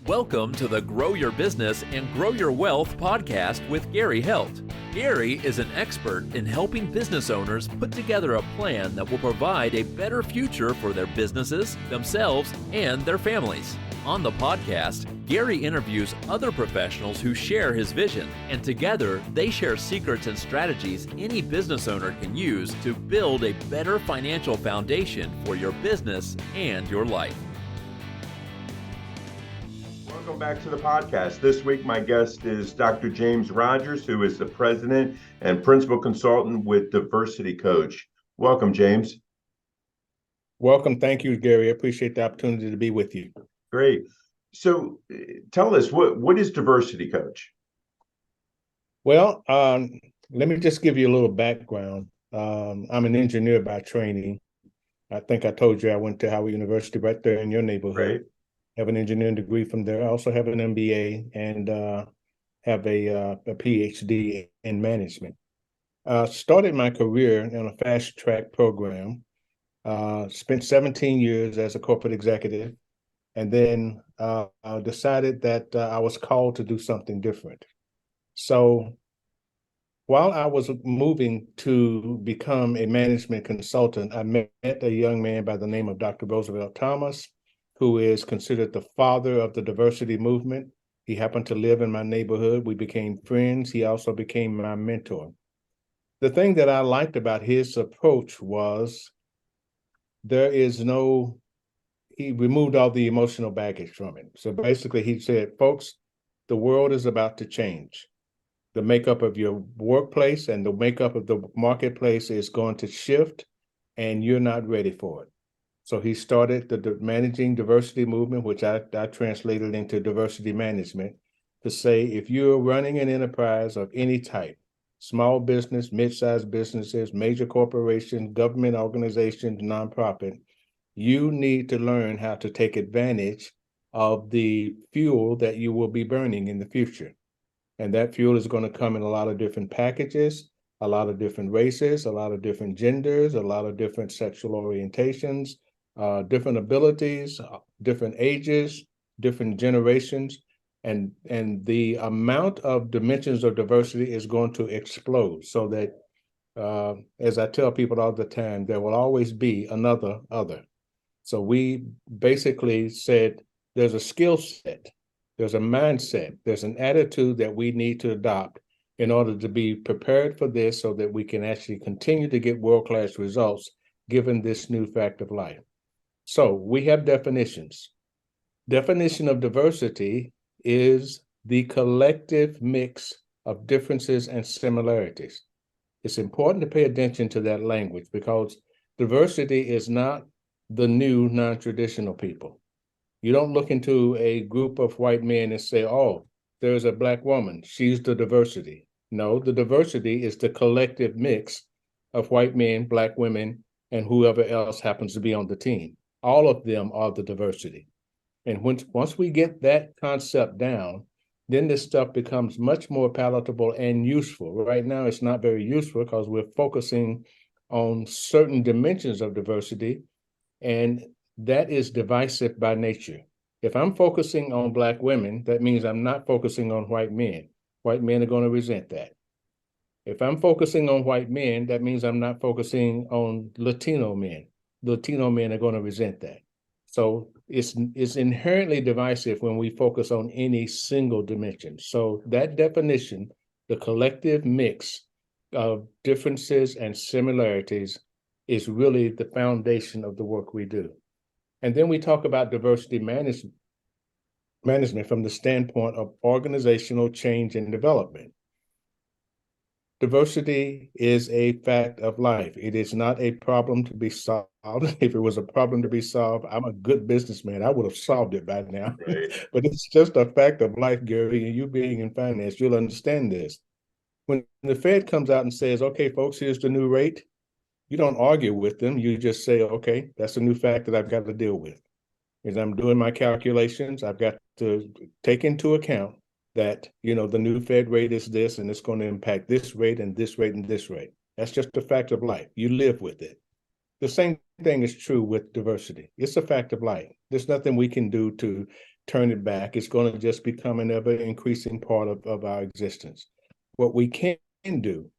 Welcome to the Grow Your Business and Grow Your Wealth podcast with Gary Heldt. Gary is an expert in helping business owners put together a plan that will provide a better future for their businesses, themselves, and their families. On the podcast, Gary interviews other professionals who share his vision, and together they share secrets and strategies any business owner can use to build a better financial foundation for your business and your life. Welcome back to the podcast. This week, my guest is Dr. James Rodgers, who is the president and principal consultant with Diversity Coach. Welcome, James. Welcome. Thank you, Gary. I appreciate the opportunity to be with you. Great. So tell us, what is Diversity Coach? Well, let me just give you a little background. I'm an engineer by training. I think I told you I went to Howard University right there in your neighborhood. Right. Have an engineering degree from there. I also have an MBA and have a PhD in management. Started my career in a fast track program. Spent 17 years as a corporate executive, and then decided that I was called to do something different. So while I was moving to become a management consultant, I met a young man by the name of Dr. Roosevelt Thomas, who is considered the father of the diversity movement. He happened to live in my neighborhood. We became friends. He also became my mentor. The thing that I liked about his approach was he removed all the emotional baggage from it. So basically he said, folks, the world is about to change. The makeup of your workplace and the makeup of the marketplace is going to shift, and you're not ready for it. So he started the Managing Diversity Movement, which I translated into diversity management, to say if you're running an enterprise of any type, small business, mid-sized businesses, major corporations, government organizations, nonprofit, you need to learn how to take advantage of the fuel that you will be burning in the future. And that fuel is going to come in a lot of different packages, a lot of different races, a lot of different genders, a lot of different sexual orientations, different abilities, different ages, different generations, and the amount of dimensions of diversity is going to explode. So that, as I tell people all the time, there will always be another other. So we basically said there's a skill set, there's a mindset, there's an attitude that we need to adopt in order to be prepared for this, so that we can actually continue to get world-class results given this new fact of life. So we have definitions. Definition of diversity is the collective mix of differences and similarities. It's important to pay attention to that language, because diversity is not the new non-traditional people. You don't look into a group of white men and say, oh, there's a Black woman, she's the diversity. No, the diversity is the collective mix of white men, Black women, and whoever else happens to be on the team. All of them are the diversity. And once we get that concept down, then this stuff becomes much more palatable and useful. Right now, it's not very useful because we're focusing on certain dimensions of diversity, and that is divisive by nature. If I'm focusing on Black women, that means I'm not focusing on white men. White men are going to resent that. If I'm focusing on white men, that means I'm not focusing on Latino men. Latino men are going to resent that. So it's inherently divisive when we focus on any single dimension. So that definition, the collective mix of differences and similarities, is really the foundation of the work we do. And then we talk about diversity management from the standpoint of organizational change and development. Diversity is a fact of life. It is not a problem to be solved. If it was a problem to be solved, I'm a good businessman. I would have solved it by now. Right. But it's just a fact of life, Gary, and you being in finance, you'll understand this. When the Fed comes out and says, okay, folks, here's the new rate, you don't argue with them. You just say, okay, that's a new fact that I've got to deal with. As I'm doing my calculations, I've got to take into account that, the new Fed rate is this, and it's going to impact this rate and this rate and this rate. That's just a fact of life. You live with it. The same thing is true with diversity. It's a fact of life. There's nothing we can do to turn it back. It's going to just become an ever increasing part of our existence. What we can do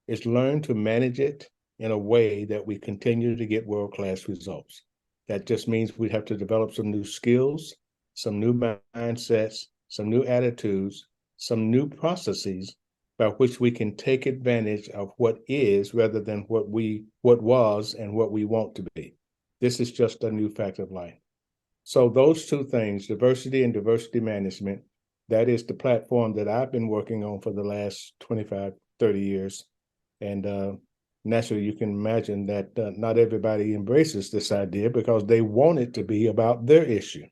is learn to manage it in a way that we continue to get world-class results. That just means we have to develop some new skills, some new mindsets, some new attitudes, some new processes by which we can take advantage of what is rather than what was and what we want to be. This is just a new fact of life. So those two things, diversity and diversity management, that is the platform that I've been working on for the last 25, 30 years. And naturally, you can imagine that not everybody embraces this idea because they want it to be about their issue.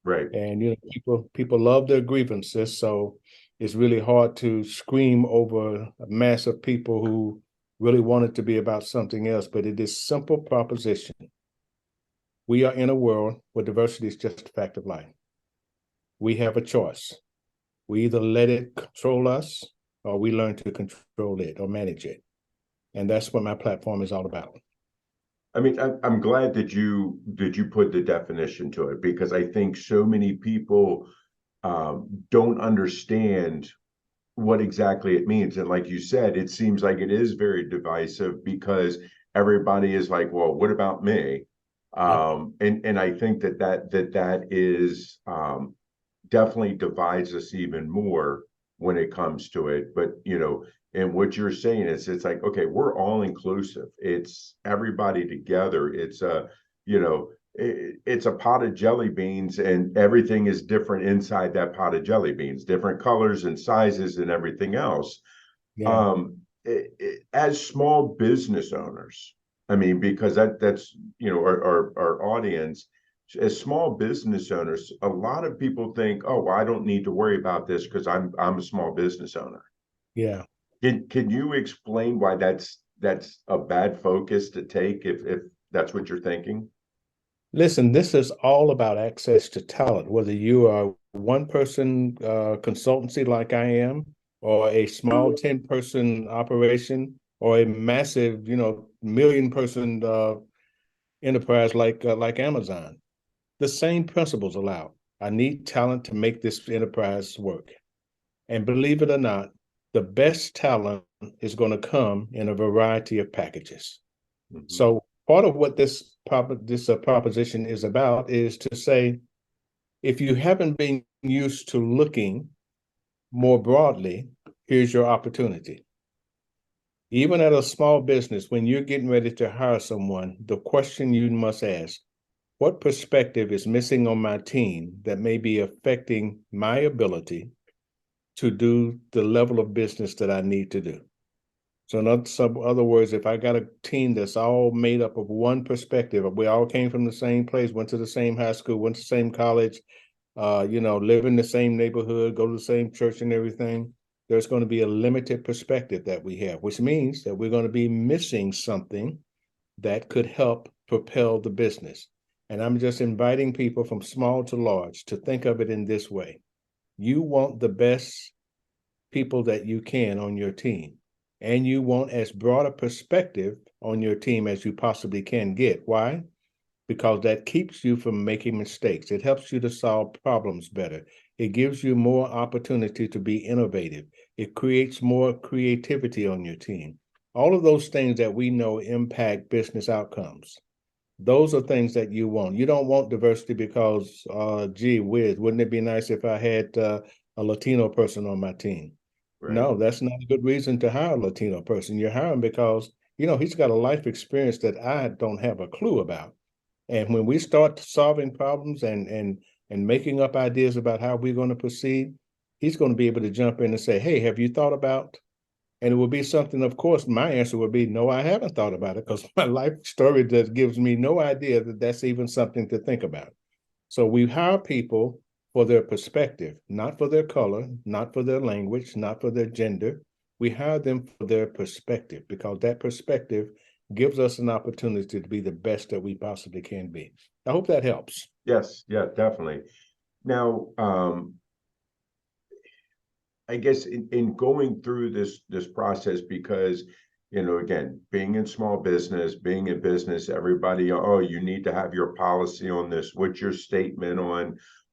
Right. And, you know, people love their grievances. So it's really hard to scream over a mass of people who really want it to be about something else. But it is simple proposition. We are in a world where diversity is just a fact of life. We have a choice. We either let it control us or we learn to control it or manage it. And that's what my platform is all about. I mean, I'm glad that you put the definition to it, because I think so many people don't understand what exactly it means. And like you said, it seems like it is very divisive because everybody is like, well, what about me? And I think that is definitely divides us even more when it comes to it. But, you know, and what you're saying is it's like, okay, we're all inclusive. It's everybody together. It's you know, it's a pot of jelly beans and everything is different inside that pot of jelly beans, different colors and sizes and everything else. Yeah. As small business owners, I mean, because that's, you know, our audience, as small business owners, a lot of people think, oh, well, I don't need to worry about this because I'm a small business owner. Yeah. Can you explain why that's a bad focus to take if that's what you're thinking? Listen, this is all about access to talent, whether you are one person consultancy like I am, or a small 10-person operation, or a massive, you know, million-person enterprise like Amazon. The same principles allow. I need talent to make this enterprise work. And believe it or not, the best talent is going to come in a variety of packages. Mm-hmm. So part of what this proposition is about is to say, if you haven't been used to looking more broadly, here's your opportunity. Even at a small business, when you're getting ready to hire someone, the question you must ask, what perspective is missing on my team that may be affecting my ability to do the level of business that I need to do? So in some other words, if I got a team that's all made up of one perspective, we all came from the same place, went to the same high school, went to the same college, you know, live in the same neighborhood, go to the same church and everything, there's going to be a limited perspective that we have, which means that we're going to be missing something that could help propel the business. And I'm just inviting people from small to large to think of it in this way. You want the best people that you can on your team, and you want as broad a perspective on your team as you possibly can get. Why? Because that keeps you from making mistakes. It helps you to solve problems better. It gives you more opportunity to be innovative. It creates more creativity on your team. All of those things that we know impact business outcomes. Those are things that you want. You don't want diversity because, gee whiz, wouldn't it be nice if I had a Latino person on my team? Right. No, that's not a good reason to hire a Latino person. You're hiring because, you know, he's got a life experience that I don't have a clue about. And when we start solving problems and making up ideas about how we're going to proceed, he's going to be able to jump in and say, hey, have you thought about? And it will be something, of course, my answer would be, no, I haven't thought about it, because my life story just gives me no idea that that's even something to think about. So we hire people for their perspective, not for their color, not for their language, not for their gender. We hire them for their perspective, because that perspective gives us an opportunity to be the best that we possibly can be. I hope that helps. Yes, yeah, definitely. Now, I guess in going through this process, because, you know, again, being in small business, being in business, everybody, oh, you need to have your policy on this. What's your statement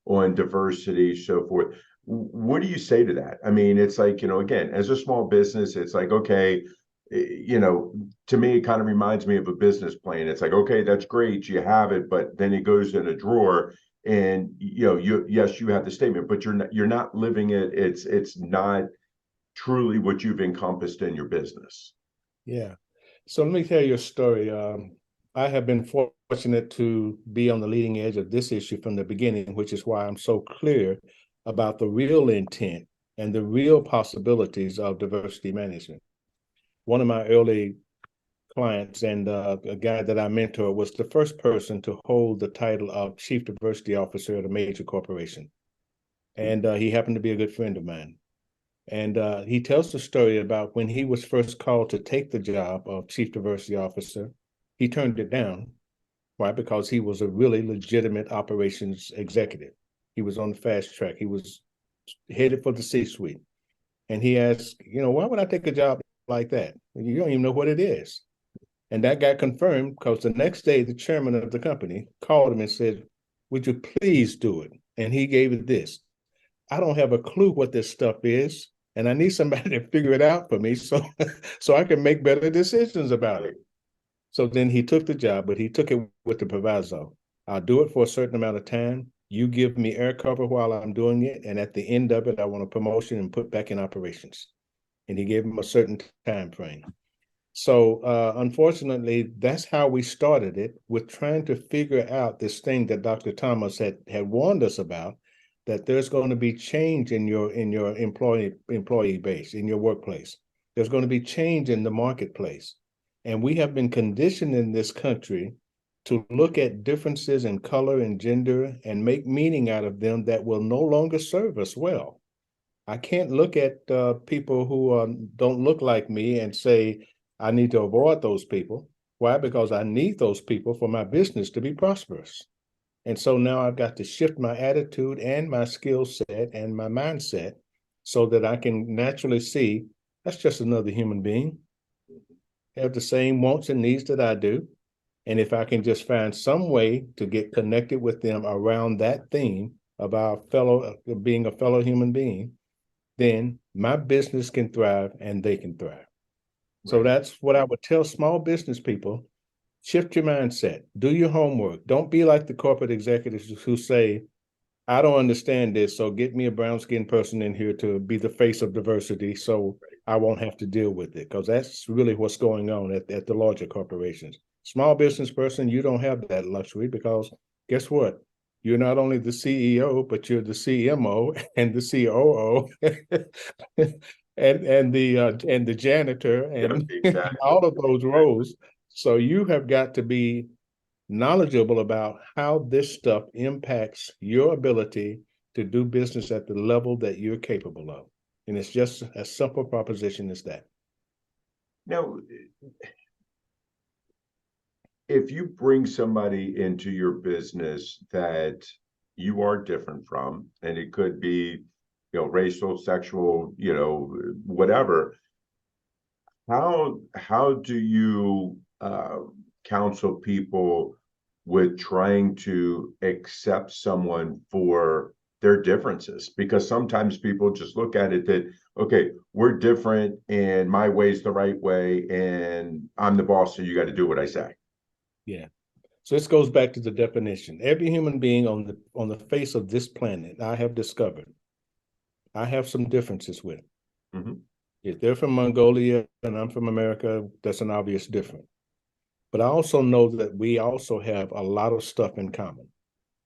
on diversity, so forth. What do you say to that? I mean, it's like, again, as a small business, it's like, okay, to me, it kind of reminds me of a business plan. It's like, okay, that's great, you have it, but then it goes in a drawer, and yes, you have the statement, but you're not living it. It's not truly what you've encompassed in your business. Yeah. So let me tell you a story. I have been fortunate to be on the leading edge of this issue from the beginning, which is why I'm so clear about the real intent and the real possibilities of diversity management. One of my early clients and a guy that I mentor was the first person to hold the title of Chief Diversity Officer at a major corporation. And he happened to be a good friend of mine. And he tells the story about when he was first called to take the job of Chief Diversity Officer, he turned it down. Why? Because he was a really legitimate operations executive. He was on the fast track. He was headed for the C-suite. And he asked, why would I take a job like that? You don't even know what it is. And that got confirmed because the next day, the chairman of the company called him and said, would you please do it? And he gave it this. I don't have a clue what this stuff is, and I need somebody to figure it out for me so I can make better decisions about it. So then he took the job, but he took it with the proviso. I'll do it for a certain amount of time. You give me air cover while I'm doing it, and at the end of it, I want a promotion and put back in operations. And he gave him a certain time frame. So unfortunately, that's how we started it, with trying to figure out this thing that Dr. Thomas had warned us about, that there's going to be change in your employee base, in your workplace. There's going to be change in the marketplace. And we have been conditioned in this country to look at differences in color and gender and make meaning out of them that will no longer serve us well. I can't look at people who don't look like me and say, I need to avoid those people. Why? Because I need those people for my business to be prosperous. And so now I've got to shift my attitude and my skill set and my mindset so that I can naturally see that's just another human being. They have the same wants and needs that I do. And if I can just find some way to get connected with them around that theme of our being a fellow human being, then my business can thrive and they can thrive. So that's what I would tell small business people. Shift your mindset. Do your homework. Don't be like the corporate executives who say, I don't understand this, so get me a brown-skinned person in here to be the face of diversity so I won't have to deal with it, because that's really what's going on at the larger corporations. Small business person, you don't have that luxury, because guess what? You're not only the CEO, but you're the CMO and the COO and the janitor and Exactly. all of those roles. So you have got to be knowledgeable about how this stuff impacts your ability to do business at the level that you're capable of. And it's just a simple proposition as that. Now, if you bring somebody into your business that you are different from, and it could be, racial, sexual, whatever, how do you counsel people with trying to accept someone for their differences? Because sometimes people just look at it that, okay, we're different and my way's the right way and I'm the boss, so you got to do what I say. Yeah. So this goes back to the definition. Every human being on the face of this planet, I have discovered, I have some differences with. Mm-hmm. If they're from Mongolia and I'm from America, that's an obvious difference. But I also know that we also have a lot of stuff in common.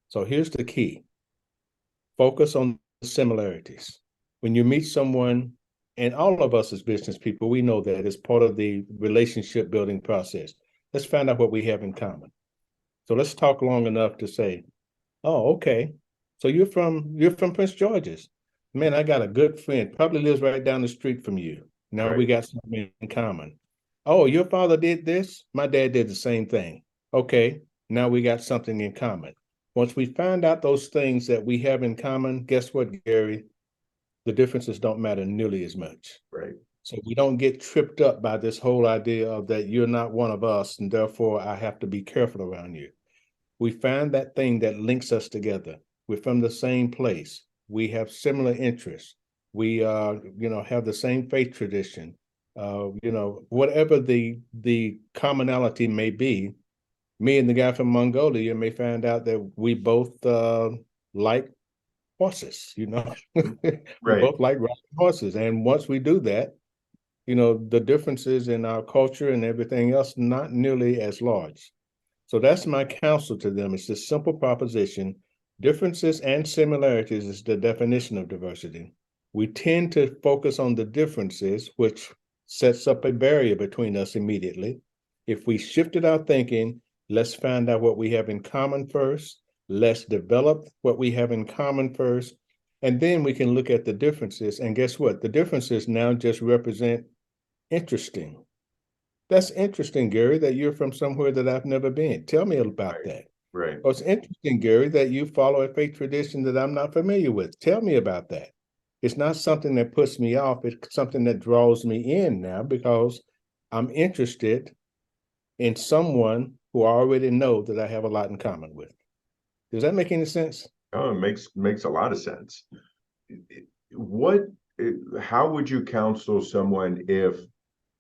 So here's the key. Focus on the similarities. When you meet someone, and all of us as business people, we know that it's part of the relationship building process. Let's find out what we have in common. So let's talk long enough to say, oh, okay. So you're from Prince George's. Man, I got a good friend, probably lives right down the street from you. Now we got something in common. Oh, your father did this? My dad did the same thing. Okay, now we got something in common. Once we find out those things that we have in common, guess what, Gary? The differences don't matter nearly as much. Right. So we don't get tripped up by this whole idea of that you're not one of us, and therefore I have to be careful around you. We find that thing that links us together. We're from the same place. We have similar interests. We, have the same faith tradition. Whatever the commonality may be, me and the guy from Mongolia may find out that we both like horses. We Right. both like riding horses. And once we do that, the differences in our culture and everything else not nearly as large. So that's my counsel to them. It's this simple proposition. Differences and similarities is the definition of diversity. We tend to focus on the differences, which sets up a barrier between us immediately. If we shifted our thinking, let's find out what we have in common first. Let's develop what we have in common first. And then we can look at the differences. And guess what? The differences now just represent interesting. That's interesting, Gary, that you're from somewhere that I've never been. Tell me about that. Right. Oh, it's interesting, Gary, that you follow a faith tradition that I'm not familiar with. Tell me about that. It's not something that puts me off. It's something that draws me in now because I'm interested in someone who I already know that I have a lot in common with. Does that make any sense? Oh, it makes a lot of sense. What, how would you counsel someone if,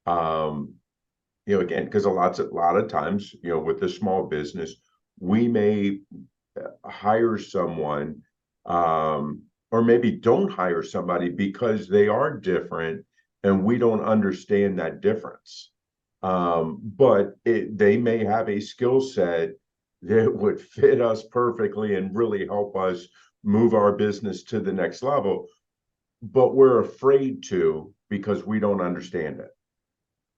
again, because a lot of times, with a small business, we may hire someone, or maybe don't hire somebody because they are different and we don't understand that difference. But they may have a skill set that would fit us perfectly and really help us move our business to the next level, but we're afraid to because we don't understand it.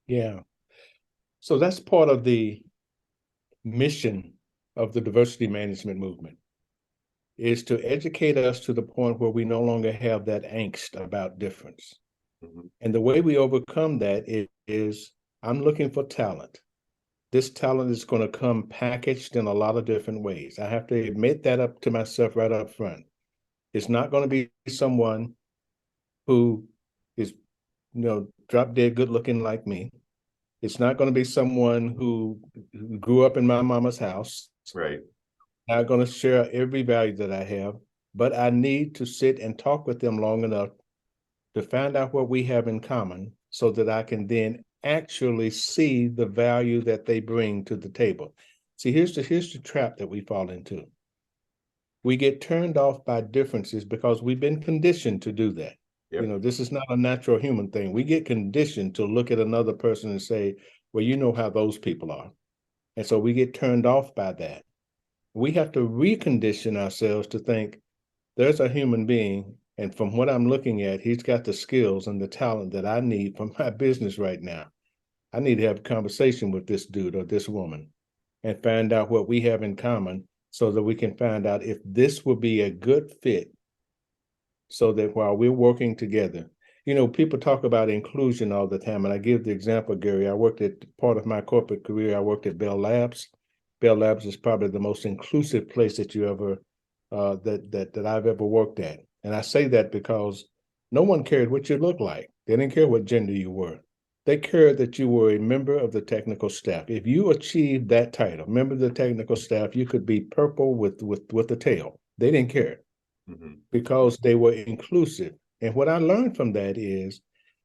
Yeah. So that's part of the mission of the diversity management movement, is to educate us to the point where we no longer have that angst about difference. Mm-hmm. And the way we overcome that is I'm looking for talent. This talent is going to come packaged in a lot of different ways. I have to admit that up to myself right up front. It's not going to be someone who is, drop dead good looking like me. It's not going to be someone who grew up in my mama's house. Right. Not going to share every value that I have, but I need to sit and talk with them long enough to find out what we have in common so that I can then actually see the value that they bring to the table. See, here's the trap that we fall into. We get turned off by differences because we've been conditioned to do that. Yep. This is not a natural human thing. We get conditioned to look at another person and say, well, you know how those people are. And so we get turned off by that. We have to recondition ourselves to think there's a human being, and from what I'm looking at, he's got the skills and the talent that I need for my business right now. I need to have a conversation with this dude or this woman and find out what we have in common so that we can find out if this will be a good fit, so that while we're working together, people talk about inclusion all the time. And I give the example, Gary, I worked at part of my corporate career, I worked at Bell Labs. Bell Labs is probably the most inclusive place that you ever, that I've ever worked at. And I say that because no one cared what you looked like. They didn't care what gender you were. They cared that you were a member of the technical staff. If you achieved that title, member of the technical staff, you could be purple with a tail. They didn't care. Mm-hmm. Because they were inclusive. And what I learned from that is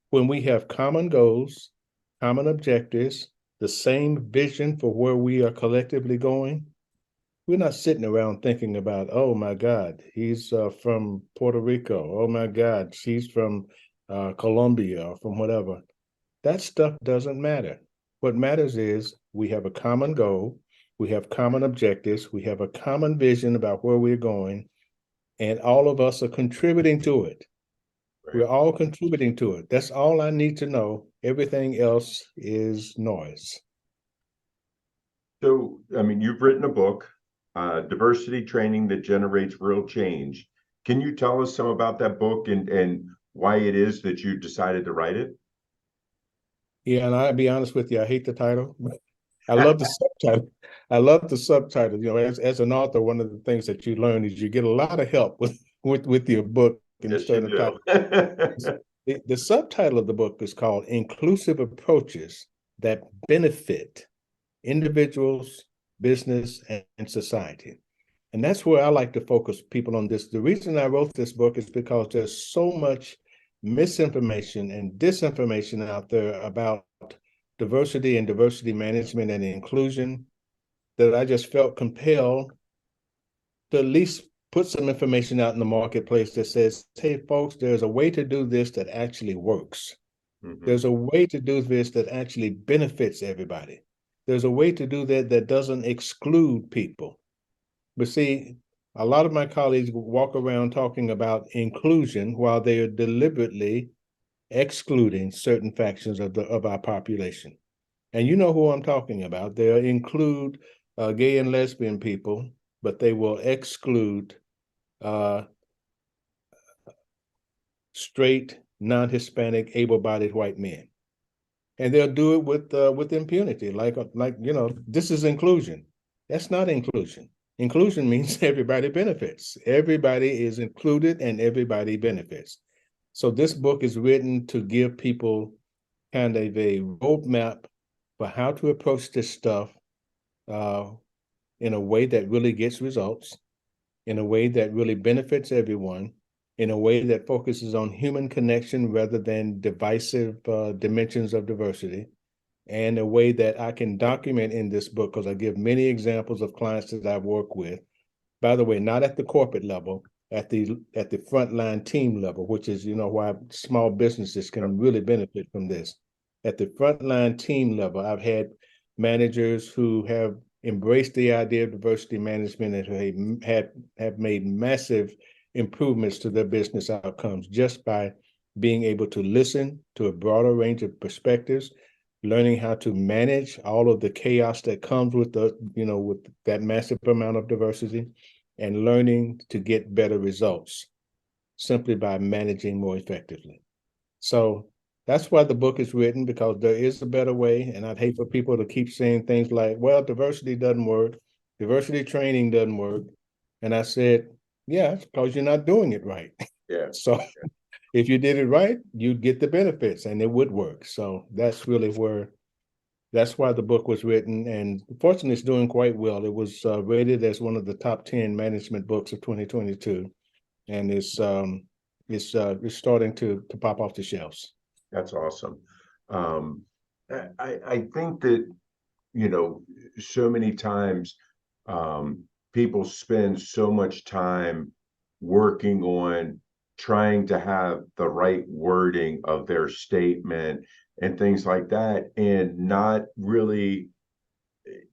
when we have common goals, common objectives, the same vision for where we are collectively going, we're not sitting around thinking about, oh my God, he's from Puerto Rico. Oh my God, she's from Colombia or from whatever. That stuff doesn't matter. What matters is we have a common goal, we have common objectives, we have a common vision about where we're going, and all of us are contributing to it. Right. We're all contributing to it. That's all I need to know. Everything else is noise. So, you've written a book, Diversity Training That Generates Real Change. Can you tell us some about that book and why it is that you decided to write it? Yeah, and I'll be honest with you, I hate the title. I love the subtitle. I love the subtitle. As an author, one of the things that you learn is you get a lot of help with your book. Yes, you do. The subtitle of the book is called Inclusive Approaches That Benefit Individuals, Business, and Society. And that's where I like to focus people on this. The reason I wrote this book is because there's so much misinformation and disinformation out there about diversity and diversity management and inclusion that I just felt compelled to at least put some information out in the marketplace that says, hey, folks, there's a way to do this that actually works. Mhm. There's a way to do this that actually benefits everybody. There's a way to do that that doesn't exclude people. But see, a lot of my colleagues walk around talking about inclusion while they are deliberately excluding certain factions of our population. And you know who I'm talking about. They'll include gay and lesbian people, but they will exclude uh, straight, non-Hispanic, able-bodied white men. And they'll do it with impunity, like this is inclusion. That's not inclusion. Inclusion means everybody benefits. Everybody is included and everybody benefits. So this book is written to give people kind of a roadmap for how to approach this stuff uh, in a way that really gets results, in a way that really benefits everyone, in a way that focuses on human connection rather than divisive dimensions of diversity, and a way that I can document in this book because I give many examples of clients that I've worked with. By the way, not at the corporate level, at the frontline team level, which is why small businesses can really benefit from this. At the frontline team level, I've had managers who have embraced the idea of diversity management and have made massive improvements to their business outcomes just by being able to listen to a broader range of perspectives, learning how to manage all of the chaos that comes with with that massive amount of diversity, and learning to get better results simply by managing more effectively. So that's why the book is written, because there is a better way. And I'd hate for people to keep saying things like, well, diversity doesn't work, diversity training doesn't work. And I said, yeah, it's because you're not doing it right. Yeah. So if you did it right, you'd get the benefits and it would work. So that's why the book was written, and fortunately, it's doing quite well. It was rated as one of the top 10 management books of 2022, and it's starting to pop off the shelves. That's awesome. Um, I think that, so many times people spend so much time working on trying to have the right wording of their statement and things like that, and not really.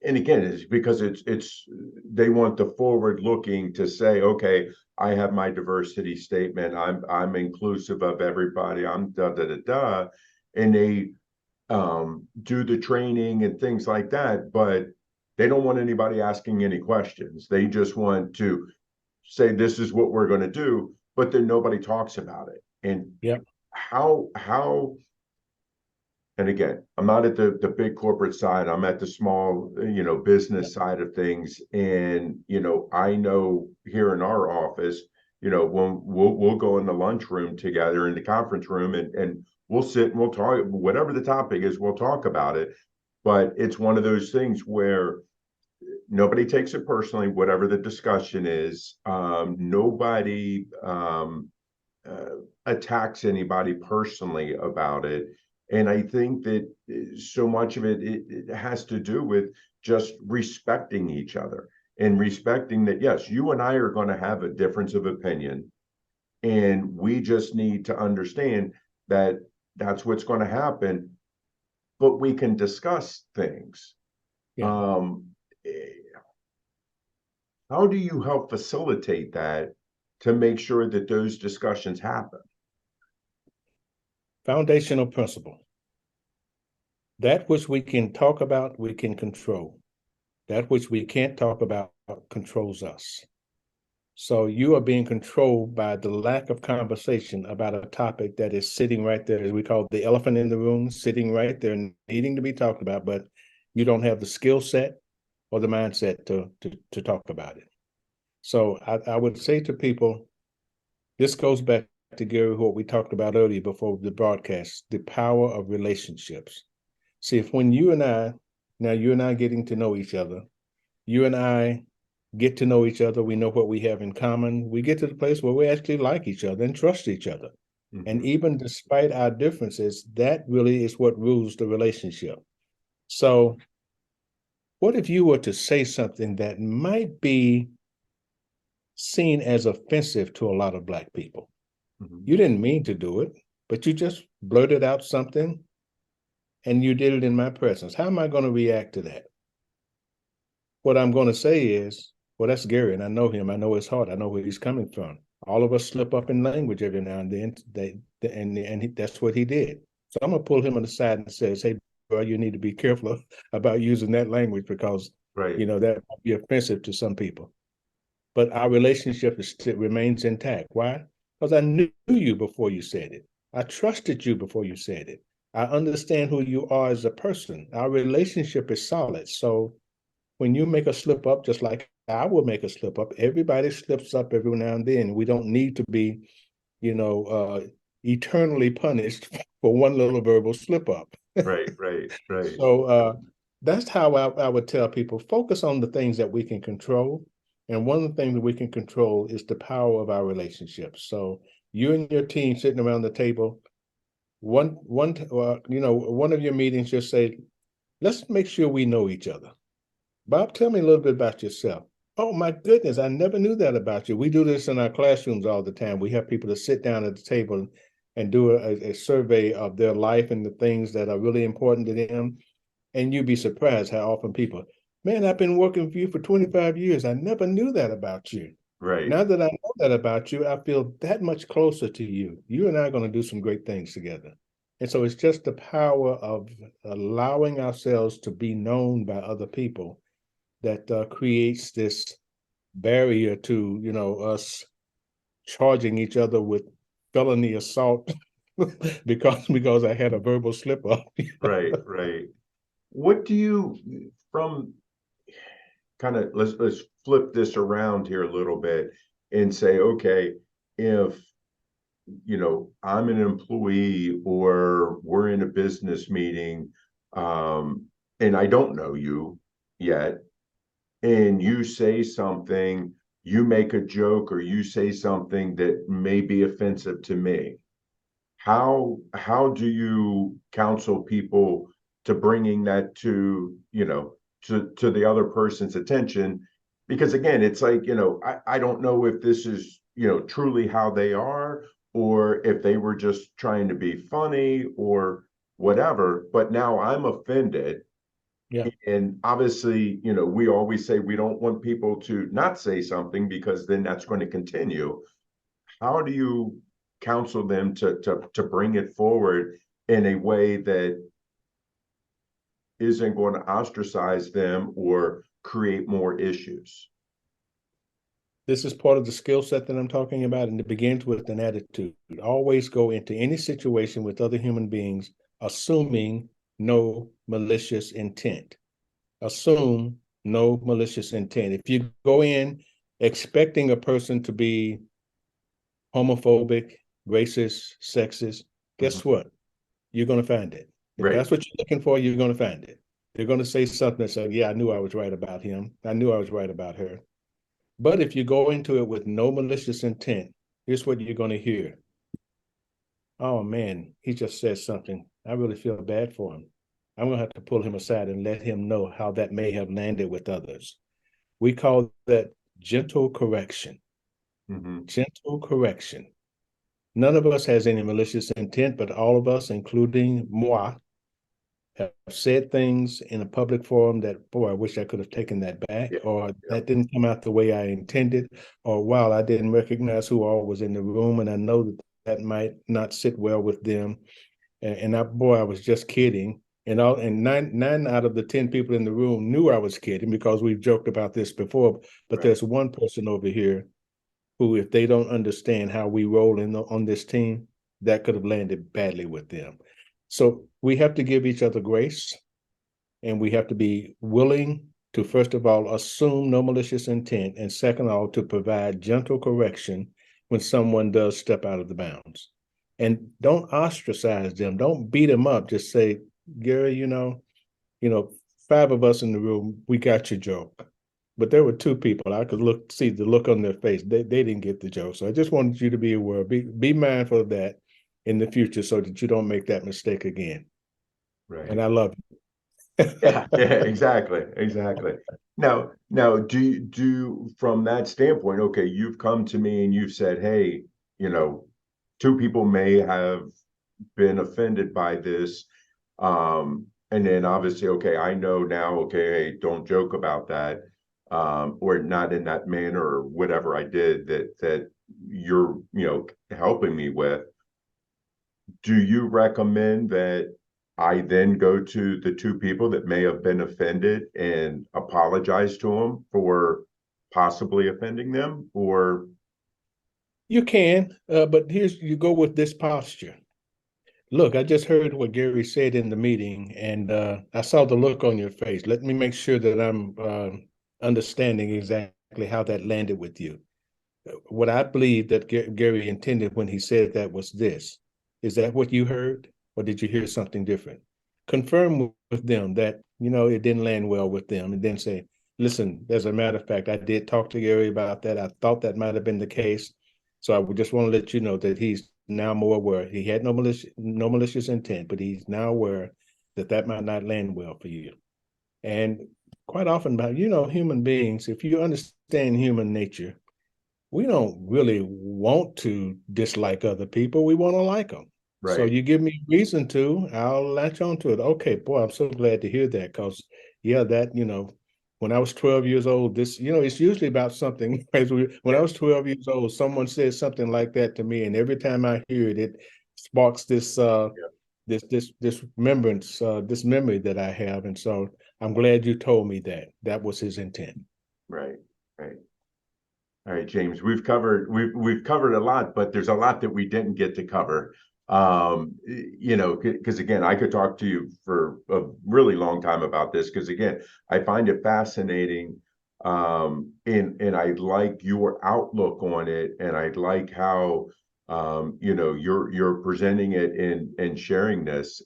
And again, it's because it's they want the forward looking to say, okay, I have my diversity statement, I'm inclusive of everybody, I'm da da da da, and they do the training and things like that, but they don't want anybody asking any questions. They just want to say this is what we're going to do, but then nobody talks about it. And Yeah, how and again, I'm not at the big corporate side, I'm at the small business side of things. And I know here in our office, when we'll go in the lunchroom together in the conference room, and we'll sit and we'll talk, whatever the topic is, we'll talk about it. But it's one of those things where nobody takes it personally, whatever the discussion is. Nobody attacks anybody personally about it. And I think that so much of it has to do with just respecting each other, and respecting that, yes, you and I are going to have a difference of opinion. And we just need to understand that that's what's going to happen, but we can discuss things. yeah. Um, how do you help facilitate that to make sure that those discussions happen? Foundational principle. That which we can talk about, we can control. That which we can't talk about controls us. So you are being controlled by the lack of conversation about a topic that is sitting right there, as we call it, the elephant in the room, sitting right there, needing to be talked about, but you don't have the skill set or the mindset to talk about it. So I would say to people, this goes back to Gary, what we talked about earlier before the broadcast, the power of relationships. See, if when you and I getting to know each other, you and I get to know each other. We know what we have in common. We get to the place where we actually like each other and trust each other. Mhm. And even despite our differences, that really is what rules the relationship. So what if you were to say something that might be seen as offensive to a lot of Black people? Mhm. You didn't mean to do it, but you just blurted out something and you did it in my presence. How am I going to react to that? What I'm going to say is, well, that's Gary, and I know him. I know his heart. I know where he's coming from. All of us slip up in language every now and then. That's what he did. So I'm going to pull him on the side and says, hey, bro, you need to be careful about using that language because, Right. that might be offensive to some people. But our relationship remains intact. Why? Because I knew you before you said it. I trusted you before you said it. I understand who you are as a person. Our relationship is solid. So when you make a slip up, just like I will make a slip up, everybody slips up every now and then. We don't need to be, eternally punished for one little verbal slip up. Right. So that's how I would tell people, focus on the things that we can control. And one of the things that we can control is the power of our relationships. So you and your team sitting around the table, one of your meetings, just say, let's make sure we know each other. Bob, tell me a little bit about yourself. Oh my goodness, I never knew that about you. We do this in our classrooms all the time. We have people to sit down at the table and do a survey of their life and the things that are really important to them. And you'd be surprised how often people, man, I've been working for you for 25 years. I never knew that about you. Right. Now that I know that about you, I feel that much closer to you. You and I are going to do some great things together. And so it's just the power of allowing ourselves to be known by other people that creates this barrier to, us charging each other with felony assault because I had a verbal slip up. Right. What do you, from kind of, let's flip this around here a little bit and say, okay, if I'm an employee or we're in a business meeting, and I don't know you yet, and you say something, you make a joke or you say something that may be offensive to me, how do you counsel people to bringing that to the other person's attention? Because again, it's like, I don't know if this is, truly how they are, or if they were just trying to be funny or whatever, but now I'm offended. Yeah. And obviously, we always say we don't want people to not say something because then that's going to continue. How do you counsel them to bring it forward in a way that isn't going to ostracize them or create more issues? This is part of the skill set that I'm talking about, and it begins with an attitude. Always go into any situation with other human beings, assuming no malicious intent. Assume no malicious intent. If you go in expecting a person to be homophobic, racist, sexist, guess what? You're going to find it. If Right. that's what you're looking for, you're going to find it. They're going to say something that says, yeah, I knew I was right about him. I knew I was right about her. But if you go into it with no malicious intent, here's what you're going to hear. Oh man, he just said something. I really feel bad for him. I'm going to have to pull him aside and let him know how that may have landed with others. We call that gentle correction. Mm-hmm. Gentle correction. None of us has any malicious intent, but all of us, including moi, have said things in a public forum that, boy, I wish I could have taken that back, or that didn't come out the way I intended, or wow, I didn't recognize who all was in the room, and I know that might not sit well with them. And I was just kidding. And nine out of the 10 people in the room knew I was kidding because we've joked about this before. But Right. there's one person over here who, if they don't understand how we roll on this team, that could have landed badly with them. So we have to give each other grace, and we have to be willing to, first of all, assume no malicious intent, and second of all, to provide gentle correction when someone does step out of the bounds. And don't ostracize them. Don't beat them up. Just say, Gary, 5 of us in the room, we got your joke. but there were two people. I could see the look on their face. They didn't get the joke. So I just wanted you to be aware. Be mindful of that in the future so that you don't make that mistake again. Right. And I love you. Yeah, exactly. Now, from that standpoint, okay, you've come to me and you've said, hey, two people may have been offended by this. And then obviously, okay, I know now, okay, hey, don't joke about that, or not in that manner or whatever I did that you're, helping me with. Do you recommend that I then go to the two people that may have been offended and apologize to them for possibly offending them? Or You can, but you go with this posture. Look, I just heard what Gary said in the meeting, and I saw the look on your face. Let me make sure that I'm understanding exactly how that landed with you. What I believe that Gary intended when he said that was this. Is that what you heard, or did you hear something different? Confirm with them that, it didn't land well with them, and then say, listen, as a matter of fact, I did talk to Gary about that. I thought that might have been the case. So I would just want to let you know that he's now more aware. He had no malicious intent, but he's now aware that might not land well for you. And quite often, human beings, if you understand human nature, we don't really want to dislike other people. We want to like them. So right, you give me reason to, I'll latch on to it. Okay, boy, I'm so glad to hear that because, yeah, when I was 12 years old, it's usually about something. When I was 12 years old, someone said something like that to me, and every time I hear it, it sparks this yeah, this remembrance, this memory that I have. And so I'm glad you told me that was his intent. right, right. All right, James, we've covered a lot, but there's a lot that we didn't get to cover. Because again, I could talk to you for a really long time about this, because again, I find it fascinating. And I like your outlook on it, and I like how you're presenting it and sharing this.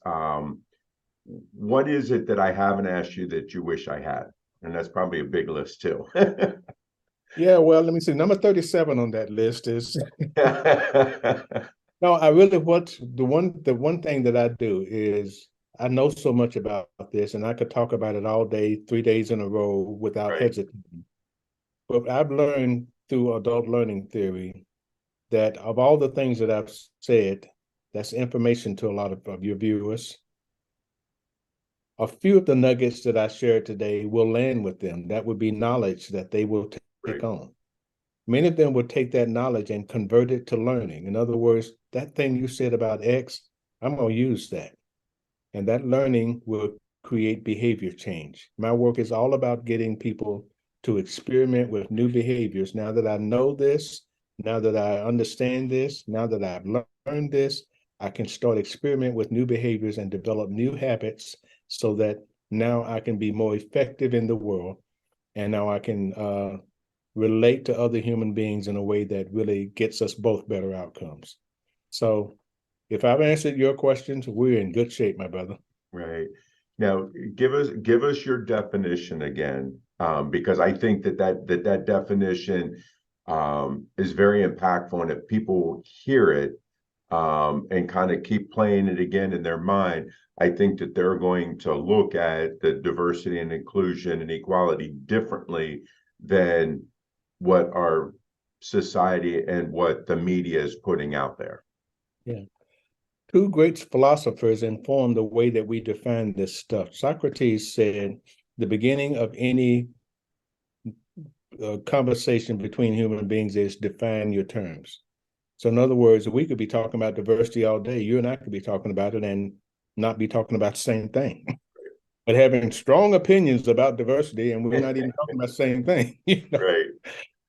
What is it that I haven't asked you that you wish I had? And that's probably a big list too. Yeah, well, let me see. Number 37 on that list is no, I really what the one thing that I do is I know so much about this and I could talk about it all day, 3 days in a row without Right, hesitating. But I've learned through adult learning theory that of all the things that I've said, that's information to a lot of your viewers. A few of the nuggets that I shared today will land with them. That would be knowledge that they will take right, on. Many of them will take that knowledge and convert it to learning. In other words, that thing you said about X, I'm going to use that. And that learning will create behavior change. My work is all about getting people to experiment with new behaviors. Now that I know this, now that I understand this, now that I've learned this, I can start experiment with new behaviors and develop new habits so that now I can be more effective in the world. And now I can relate to other human beings in a way that really gets us both better outcomes. So if I've answered your questions, we're in good shape, my brother. right. Now, give us your definition again, because I think that definition is very impactful, and if people hear it and kind of keep playing it again in their mind, I think that they're going to look at the diversity and inclusion and equality differently than what our society and what the media is putting out there. Yeah. Two great philosophers informed the way that we define this stuff. Socrates said the beginning of any conversation between human beings is define your terms. So in other words, we could be talking about diversity all day. You and I could be talking about it and not be talking about the same thing. But having strong opinions about diversity, and we're not even talking about the same thing. Right,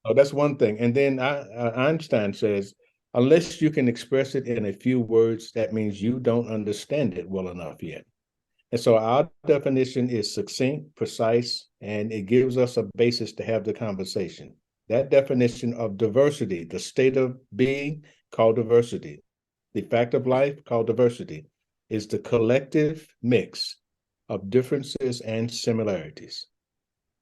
So that's one thing. And then Einstein says, unless you can express it in a few words, that means you don't understand it well enough yet. And so our definition is succinct, precise, and it gives us a basis to have the conversation. That definition of diversity, the state of being called diversity, the fact of life called diversity, is the collective mix of differences and similarities.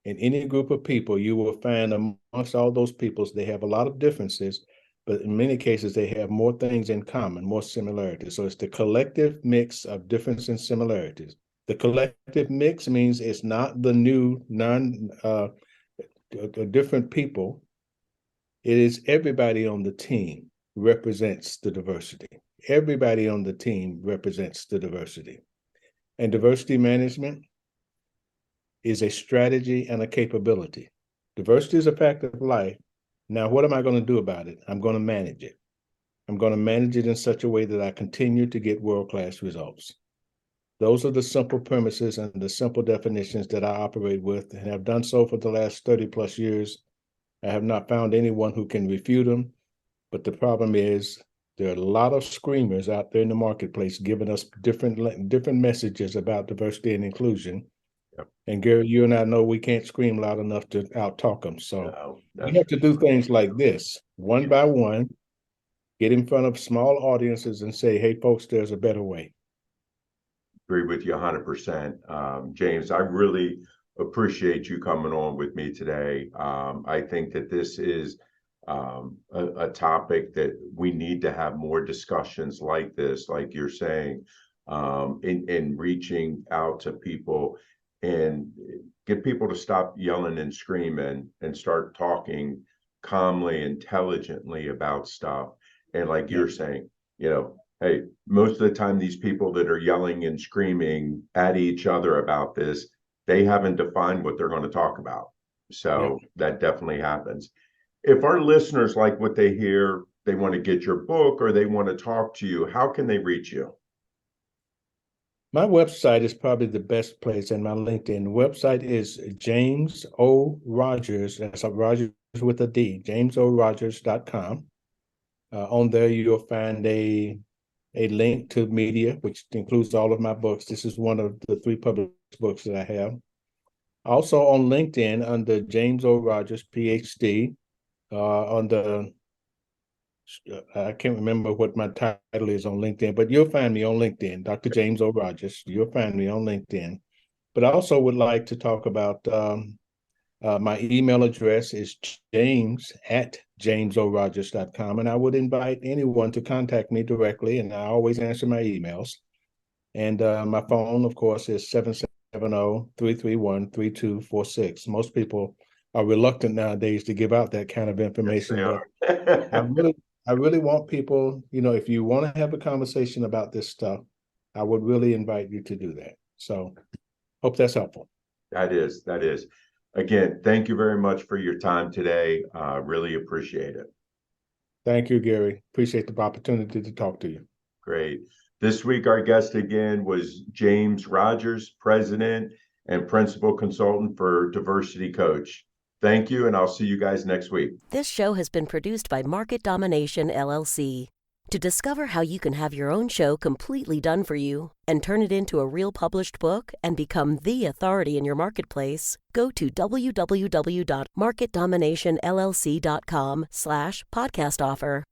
in any group of people, you will find amongst all those peoples, they have a lot of differences, but in many cases, they have more things in common, more similarities. So it's the collective mix of difference and similarities. The collective mix means it's not the new different people. It is everybody on the team represents the diversity. Everybody on the team represents the diversity. And diversity management is a strategy and a capability. Diversity is a fact of life. Now, what am I going to do about it? I'm going to manage it. I'm going to manage it in such a way that I continue to get world-class results. Those are the simple premises and the simple definitions that I operate with and have done so for the last 30 plus years. I have not found anyone who can refute them, but the problem is there are a lot of screamers out there in the marketplace giving us different messages about diversity and inclusion. Yep. And Gary, you and I know we can't scream loud enough to out-talk them. So we have to do things like this, one by one, get in front of small audiences and say, hey, folks, there's a better way. Agree with you 100%. James, I really appreciate you coming on with me today. I think that this is a topic that we need to have more discussions like this, like you're saying, in reaching out to people and get people to stop yelling and screaming and start talking calmly, intelligently about stuff. And like you're saying, hey, most of the time, these people that are yelling and screaming at each other about this, they haven't defined what they're going to talk about. So that definitely happens. If our listeners like what they hear, they want to get your book or they want to talk to you, how can they reach you? My website is probably the best place, and my LinkedIn website is James O. Rodgers. That's Rodgers with a D, jamesorodgers.com. On there, you'll find a link to media, which includes all of my books. This is one of the 3 published books that I have. Also on LinkedIn under James O. Rodgers, PhD, I can't remember what my title is on LinkedIn, but you'll find me on LinkedIn, Dr. James O. Rodgers. You'll find me on LinkedIn. But I also would like to talk about my email address is james@jamesorodgers.com, and I would invite anyone to contact me directly, and I always answer my emails. And my phone, of course, is 770-331-3246. Most people are reluctant nowadays to give out that kind of information. Yes, but I really want people, if you want to have a conversation about this stuff, I would really invite you to do that. So hope that's helpful. That is. Again, thank you very much for your time today. Really appreciate it. Thank you, Gary. Appreciate the opportunity to talk to you. Great. This week, our guest again was James Rodgers, President and Principal Consultant for Diversity Coach. Thank you, and I'll see you guys next week. This show has been produced by Market Domination, LLC. To discover how you can have your own show completely done for you and turn it into a real published book and become the authority in your marketplace, go to www.marketdominationllc.com/podcast offer.